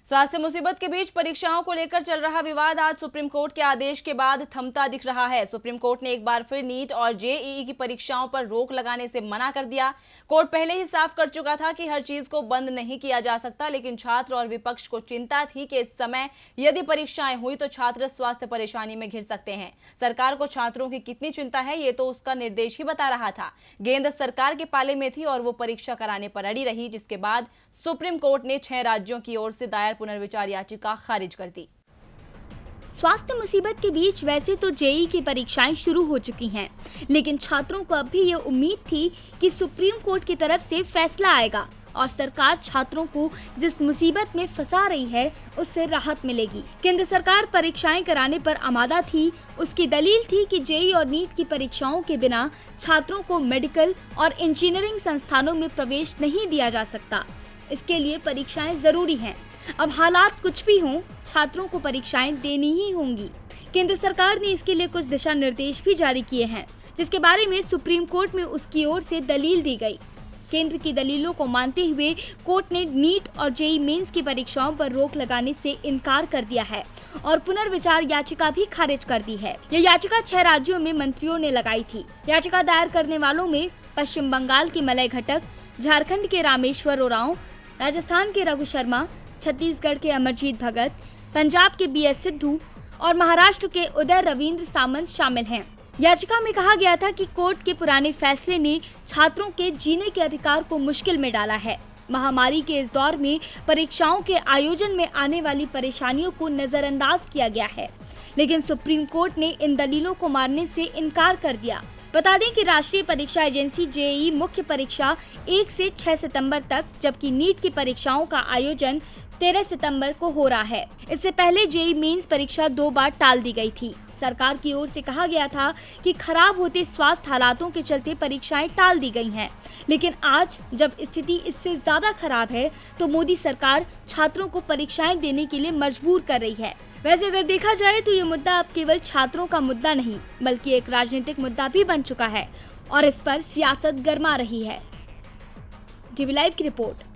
स्वास्थ्य मुसीबत के बीच परीक्षाओं को लेकर चल रहा विवाद आज सुप्रीम कोर्ट के आदेश के बाद थमता दिख रहा है। सुप्रीम कोर्ट ने एक बार फिर नीट और जेईई की परीक्षाओं पर रोक लगाने से मना कर दिया। कोर्ट पहले ही साफ कर चुका था कि हर चीज को बंद नहीं किया जा सकता, लेकिन छात्र और विपक्ष को चिंता थी कि इस समय यदि परीक्षाएं हुई तो छात्र स्वास्थ्य परेशानी में घिर सकते हैं। सरकार को छात्रों की कितनी चिंता है ये तो उसका निर्देश ही बता रहा था। गेंद सरकार के पाले में थी और वो परीक्षा कराने पर अड़ी रही, जिसके बाद सुप्रीम कोर्ट ने 6 राज्यों की ओर से दायर पुनर्विचार याचिका खारिज कर दी। स्वास्थ्य मुसीबत के बीच वैसे तो जेईई की परीक्षाएं शुरू हो चुकी हैं, लेकिन छात्रों को अब भी ये उम्मीद थी कि सुप्रीम कोर्ट की तरफ से फैसला आएगा और सरकार छात्रों को जिस मुसीबत में फंसा रही है उससे राहत मिलेगी। केंद्र सरकार परीक्षाएं कराने पर आमादा थी। उसकी दलील थी कि जेईई और नीट की परीक्षाओं के बिना छात्रों को मेडिकल और इंजीनियरिंग संस्थानों में प्रवेश नहीं दिया जा सकता। इसके लिए परीक्षाएं जरूरी हैं। अब हालात कुछ भी हों, छात्रों को परीक्षाएं देनी ही होंगी। केंद्र सरकार ने इसके लिए कुछ दिशा निर्देश भी जारी किए हैं, जिसके बारे में सुप्रीम कोर्ट में उसकी ओर से दलील दी गई। केंद्र की दलीलों को मानते हुए कोर्ट ने नीट और जेईई मेंस की परीक्षाओं पर रोक लगाने से इनकार कर दिया है और पुनर्विचार याचिका भी खारिज कर दी है। यह याचिका 6 राज्यों में मंत्रियों ने लगाई थी। याचिका दायर करने वालों में पश्चिम बंगाल की मलय घटक, झारखंड के रामेश्वर उरांव, राजस्थान के रघु शर्मा, छत्तीसगढ़ के अमरजीत भगत, पंजाब के बीएस सिद्धू और महाराष्ट्र के उदय रविंद्र सामंत शामिल हैं। याचिका में कहा गया था कि कोर्ट के पुराने फैसले ने छात्रों के जीने के अधिकार को मुश्किल में डाला है। महामारी के इस दौर में परीक्षाओं के आयोजन में आने वाली परेशानियों को नजरअंदाज किया गया है, लेकिन सुप्रीम कोर्ट ने इन दलीलों को मानने से इनकार कर दिया। बता दें कि राष्ट्रीय परीक्षा एजेंसी जेईई मुख्य परीक्षा 1 से 6 सितंबर तक, जबकि नीट की परीक्षाओं का आयोजन 13 सितंबर को हो रहा है। इससे पहले जेईई मेंस परीक्षा 2 बार टाल दी गई थी। सरकार की ओर से कहा गया था कि खराब होते स्वास्थ्य हालातों के चलते परीक्षाएं टाल दी गई हैं, लेकिन आज जब स्थिति इससे ज्यादा खराब है तो मोदी सरकार छात्रों को परीक्षाएं देने के लिए मजबूर कर रही है। वैसे अगर देखा जाए तो ये मुद्दा अब केवल छात्रों का मुद्दा नहीं, बल्कि एक राजनीतिक मुद्दा भी बन चुका है और इस पर सियासत गर्मा रही है। टीवी लाइव की रिपोर्ट।